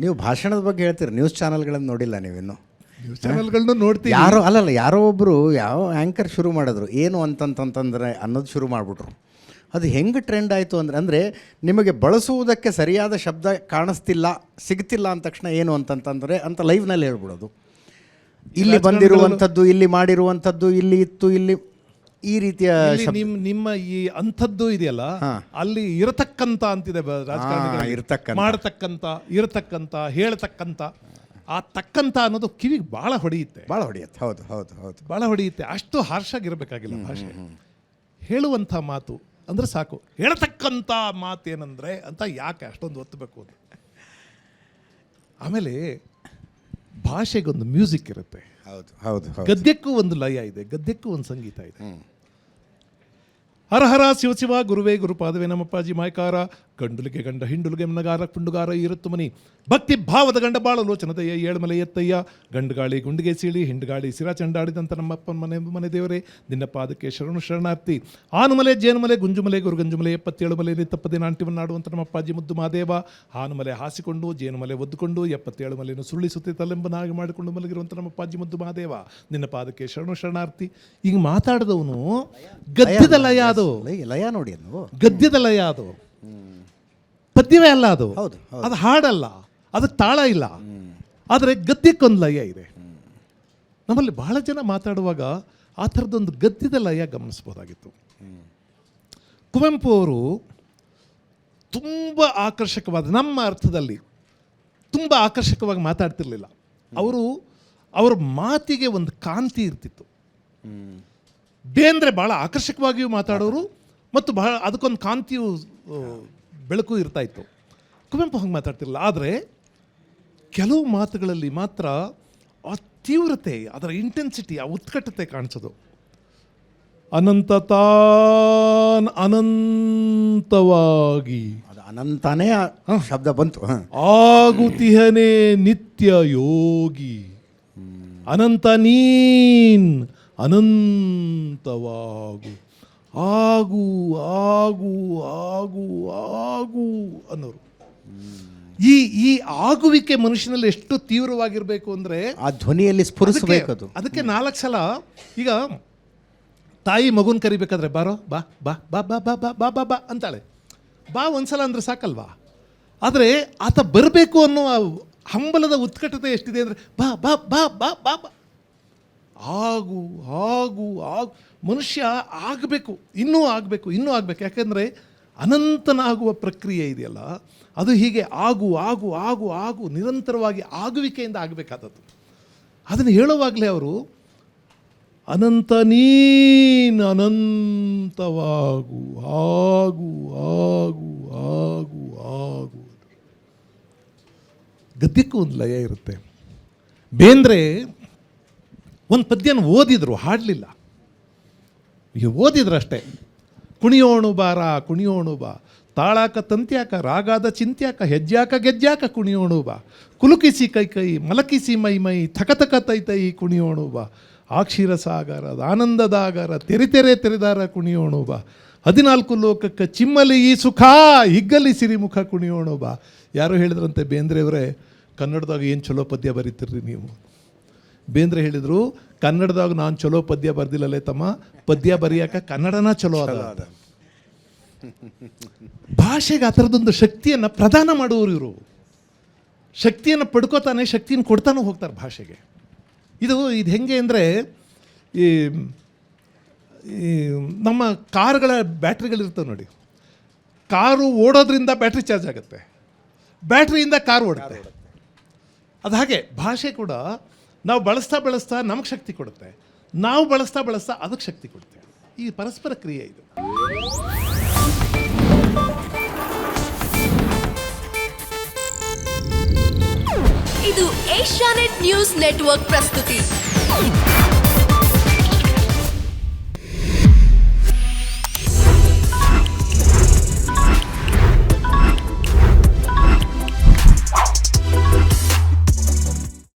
ನೀವು ಭಾಷಣದ ಬಗ್ಗೆ ಹೇಳ್ತೀರಿ, ನ್ಯೂಸ್ ಚಾನಲ್ಗಳನ್ನು ನೋಡಿಲ್ಲ ನೀವಿನ್ನು? ನ್ಯೂಸ್ ಚಾನಲ್ಗಳನ್ನೂ ನೋಡ್ತೀವಿ. ಯಾರೋ ಒಬ್ಬರು ಯಾವ ಆ್ಯಂಕರ್ ಶುರು ಮಾಡಿದ್ರು, ಏನು ಅಂತಂತಂತಂದರೆ ಅನ್ನೋದು ಶುರು ಮಾಡಿಬಿಟ್ರು. ಅದು ಹೆಂಗೆ ಟ್ರೆಂಡ್ ಆಯಿತು ಅಂದರೆ ನಿಮಗೆ ಬಳಸುವುದಕ್ಕೆ ಸರಿಯಾದ ಶಬ್ದ ಕಾಣಿಸ್ತಿಲ್ಲ, ಸಿಗ್ತಿಲ್ಲ ಅಂದ ತಕ್ಷಣ ಏನು ಅಂತಂತಂದರೆ ಅಂತ ಲೈವ್ನಲ್ಲಿ ಹೇಳ್ಬಿಡೋದು. ಇಲ್ಲಿ ಬಂದಿರುವಂಥದ್ದು, ಇಲ್ಲಿ ಮಾಡಿರುವಂಥದ್ದು, ಇಲ್ಲಿ ಇತ್ತು, ಇಲ್ಲಿ ಈ ರೀತಿಯ ನಿಮ್ಮ ಈ ಅಂಥದ್ದು ಇದೆಯಲ್ಲ, ಅಲ್ಲಿ ಇರತಕ್ಕಂಥ ಅಂತಿದೆ ರಾಜಕಾರಣ, ಮಾಡತಕ್ಕಂಥ, ಇರತಕ್ಕಂಥ, ಹೇಳ್ತಕ್ಕಂಥ. ಆ ತಕ್ಕಂಥ ಅನ್ನೋದು ಕಿವಿಗೆ ಭಾಳ ಹೊಡೆಯುತ್ತೆ. ಹೌದು ಹೌದು ಹೌದು, ಭಾಳ ಹೊಡೆಯುತ್ತೆ. ಅಷ್ಟು ಹಾರ್ಷ್ ಆಗಿರಬೇಕಾಗಿಲ್ಲ ಭಾಷೆ. ಹೇಳುವಂಥ ಮಾತು ಅಂದರೆ ಸಾಕು. ಹೇಳ್ತಕ್ಕಂಥ ಮಾತೇನಂದರೆ ಅಂತ ಯಾಕೆ ಅಷ್ಟೊಂದು ಒತ್ತಬೇಕು ಅಂತ. ಆಮೇಲೆ ಭಾಷೆಗೊಂದು ಮ್ಯೂಸಿಕ್ ಇರುತ್ತೆ. ಹೌದು ಹೌದು. ಗದ್ಯಕ್ಕೂ ಒಂದು ಲಯ ಇದೆ, ಗದ್ಯಕ್ಕೂ ಒಂದು ಸಂಗೀತ ಇದೆ. ಹರ ಹರ ಶಿವ ಶಿವ ಗುರುವೇ ಗುರುಪಾದವೇ ನಮ್ಮಪ್ಪಾಜಿ ಮಾಯ್ಕಾರ, ಗಂಡುಲಿಗೆ ಗಂಡ ಹಿಂಡುಲಿಗೆ ಮನಗಾರ ಪುಂಡುಗಾರ ಇರುತ್ತು ಮನಿ, ಭಕ್ತಿ ಭಾವದ ಗಂಡ ಬಾಳ ಲೋಚನದಯ್ಯ ಏಳ್ಮಲೆ ಎತ್ತಯ್ಯ, ಗಂಡುಗಾಳಿ ಗುಂಡಿಗೆ ಸೀಳಿ ಹಿಂಡುಗಾಳಿ ಸಿರಾ ಚಂಡಾಡಿದಂಥ ನಮ್ಮಪ್ಪನ ಮನೆ ದೇವರೇ ನಿನ್ನ ಪಾದಕ್ಕೆ ಶರಣು ಶರಣಾರ್ಥಿ. ಆನುಮಲೆ ಜೇನುಮಲೆ ಗುಂಜುಮಲೆ ಗುರುಗಂಜುಮಲೆ 77 ಮಲೆ ನಿತ್ತಪ್ಪದೆ ನಾಟ್ಯವನ್ನಾಡುವಂಥ ನಮ್ಮಪ್ಪಾಜಿ ಮುದ್ದು ಮಾದೇವ, ಆನುಮಲೆ ಹಾಸಿಕೊಂಡು ಜೇನುಮಲೆ ಒದ್ದುಕೊಂಡು 77 ಮಲೆಯನ್ನು ಸುಳ್ಳಿಸುತ್ತಿ ತಲೆಂಬನಾಗಿ ಮಾಡಿಕೊಂಡು ಮಲಗಿರುವಂಥ ನಮ್ಮಪ್ಪಾಜಿ ಮುದ್ದು ಮಾದೇವ ನಿನ್ನ ಪಾದಕ್ಕೆ ಶರಣು ಶರಣಾರ್ಥಿ. ಈಗ ಮಾತಾಡಿದವನು ಗದ್ಯದ ಲಯ, ಅದು ಲಯ ನೋಡಿ, ಗದ್ಯದ ಲಯ, ಅದು ಪದ್ಯವೇ ಅಲ್ಲ, ಅದು ಅದು ಹಾಡಲ್ಲ, ಅದಕ್ಕೆ ತಾಳ ಇಲ್ಲ. ಆದರೆ ಗದ್ಯಕ್ಕೊಂದು ಲಯ ಇದೆ. ನಮ್ಮಲ್ಲಿ ಬಹಳ ಜನ ಮಾತಾಡುವಾಗ ಆ ಥರದೊಂದು ಗದ್ಯದ ಲಯ ಗಮನಿಸ್ಬೋದಾಗಿತ್ತು. ಕುವೆಂಪು ಅವರು ತುಂಬ ಆಕರ್ಷಕವಾದ, ನಮ್ಮ ಅರ್ಥದಲ್ಲಿ ತುಂಬ ಆಕರ್ಷಕವಾಗಿ ಮಾತಾಡ್ತಿರ್ಲಿಲ್ಲ ಅವರು. ಅವರ ಮಾತಿಗೆ ಒಂದು ಕಾಂತಿ ಇರ್ತಿತ್ತು. ಬೇಂದ್ರೆ ಭಾಳ ಆಕರ್ಷಕವಾಗಿಯೂ ಮಾತಾಡೋರು ಮತ್ತು ಬಹಳ ಅದಕ್ಕೊಂದು ಕಾಂತಿಯು ಬೆಳಕು ಇರ್ತಾ ಇತ್ತು. ಕುವೆಂಪು ಹಂಗೆ ಮಾತಾಡ್ತಿರಲಿಲ್ಲ. ಆದರೆ ಕೆಲವು ಮಾತುಗಳಲ್ಲಿ ಮಾತ್ರ ಆ ತೀವ್ರತೆ, ಅದರ ಇಂಟೆನ್ಸಿಟಿ, ಆ ಉತ್ಕಟತೆ ಕಾಣಿಸೋದು. ಅನಂತವಾಗಿ ಅನಂತನೇ ಶಬ್ದ ಬಂತು. ಆಗುತಿಹನೇ ನಿತ್ಯ ಯೋಗಿ, ಅನಂತ ನೀನ್ ಅನಂತವಾಗು, ಆಗು ಆಗು ಆಗು ಆಗು ಅನ್ನೋರು. ಈ ಆಗುವಿಕೆ ಮನುಷ್ಯನಲ್ಲಿ ಎಷ್ಟು ತೀವ್ರವಾಗಿರಬೇಕು ಅಂದರೆ ಆ ಧ್ವನಿಯಲ್ಲಿ ಸ್ಫುರಿಸಬೇಕು. ಅದಕ್ಕೆ 4 ಸಲ ಈಗ ತಾಯಿ ಮಗುನ ಕರಿಬೇಕಾದ್ರೆ ಬಾರೋ ಬಾ ಬಾ ಬಾ ಬಾ ಬಾ ಬಾ ಬಾ ಬಾ ಬಾ ಅಂತಾಳೆ. ಬಾ ಒಂದ್ಸಲ ಅಂದರೆ ಸಾಕಲ್ವಾ? ಆದರೆ ಆತ ಬರಬೇಕು ಅನ್ನೋ ಹಂಬಲದ ಉತ್ಕಟತೆ ಎಷ್ಟಿದೆ ಅಂದರೆ ಬಾ ಬಾ ಬಾ ಬಾ ಬಾ ಬಾ, ಆಗು ಆಗು ಆಗು. ಮನುಷ್ಯ ಆಗಬೇಕು, ಇನ್ನೂ ಆಗಬೇಕು, ಇನ್ನೂ ಆಗಬೇಕು. ಯಾಕೆಂದರೆ ಅನಂತನಾಗುವ ಪ್ರಕ್ರಿಯೆ ಇದೆಯಲ್ಲ, ಅದು ಹೀಗೆ ಆಗು ಆಗು ಆಗು ಆಗು ನಿರಂತರವಾಗಿ ಆಗುವಿಕೆಯಿಂದ ಆಗಬೇಕಾದದ್ದು. ಅದನ್ನು ಹೇಳುವಾಗಲೇ ಅವರು ಅನಂತ ನೀನ್ ಅನಂತವಾಗು, ಆಗು ಆಗು ಆಗು ಆಗು. ಗದ್ಯಕ್ಕೂ ಒಂದು ಲಯ ಇರುತ್ತೆ. ಬೇಂದ್ರೆ ಒಂದು ಪದ್ಯನ ಓದಿದ್ರು, ಹಾಡಲಿಲ್ಲ. ಈಗ ಓದಿದ್ರು ಅಷ್ಟೇ. ಕುಣಿಯೋಣು ಬಾರ ಕುಣಿಯೋಣು ಬಾ, ತಾಳಾಕ ತಂತ್ಯಾಕ ರಾಗಾದ ಚಿಂತ್ಯಾಕ, ಹೆಜ್ಜಾಕ ಗೆಜ್ಜಾಕ ಕುಣಿಯೋಣು ಬಾ, ಕುಲುಕಿಸಿ ಕೈ ಕೈ ಮಲಕಿಸಿ ಮೈ ಮೈ ಥಕಥಕ ತೈ ತೈ ಕುಣಿಯೋಣು ಬಾ, ಆಕ್ಷೀರ ಸಾಗರ ಆನಂದದಾಗರ ತೆರೆ ತೆರೆದಾರ ಕುಣಿಯೋಣು ಬಾ, 14 ಲೋಕಕ್ಕೆ ಚಿಮ್ಮಲಿ ಈ ಸುಖ ಹಿಗ್ಗಲಿ ಸಿರಿಮುಖ ಕುಣಿಯೋಣು ಬಾ. ಯಾರು ಹೇಳಿದ್ರಂತೆ ಬೇಂದ್ರೆಯವರೇ, ಕನ್ನಡದಾಗ ಏನು ಚಲೋ ಪದ್ಯ ಬರೀತಿರ್ರಿ ನೀವು. ಬೇಂದ್ರೆ ಹೇಳಿದರು, ಕನ್ನಡದಾಗ ನಾನು ಚಲೋ ಪದ್ಯ ಬರ್ದಿಲ್ಲಲೇ ತಮ್ಮ, ಪದ್ಯ ಬರೆಯಾಕ ಕನ್ನಡನ ಚಲೋ ಅದ. ಭಾಷೆಗೆ ಆ ಥರದೊಂದು ಶಕ್ತಿಯನ್ನು ಪ್ರದಾನ ಮಾಡುವವರು ಇವರು. ಶಕ್ತಿಯನ್ನು ಪಡ್ಕೋತಾನೆ, ಶಕ್ತಿಯನ್ನು ಕೊಡ್ತಾನೂ ಹೋಗ್ತಾರೆ ಭಾಷೆಗೆ. ಇದು ಹೆಂಗೆ ಅಂದರೆ, ಈ ನಮ್ಮ ಕಾರುಗಳ ಬ್ಯಾಟ್ರಿಗಳಿರ್ತವೆ ನೋಡಿ. ಕಾರು ಓಡೋದ್ರಿಂದ ಬ್ಯಾಟ್ರಿ ಚಾರ್ಜ್ ಆಗುತ್ತೆ, ಬ್ಯಾಟ್ರಿಯಿಂದ ಕಾರು ಓಡುತ್ತೆ. ಅದು ಹಾಗೆ ಭಾಷೆ ಕೂಡ ನಾವು ಬಳಸ್ತಾ ನಮಗೆ ಶಕ್ತಿ ಕೊಡುತ್ತೆ, ನಾವು ಬಳಸ್ತಾ ಅದಕ್ಕೆ ಶಕ್ತಿ ಕೊಡುತ್ತೆ. ಈ ಪರಸ್ಪರ ಕ್ರಿಯೆ ಇದು. ಇದು ಏಷ್ಯಾನೆಟ್ ನ್ಯೂಸ್ ನೆಟ್ವರ್ಕ್ ಪ್ರಸ್ತುತಿ.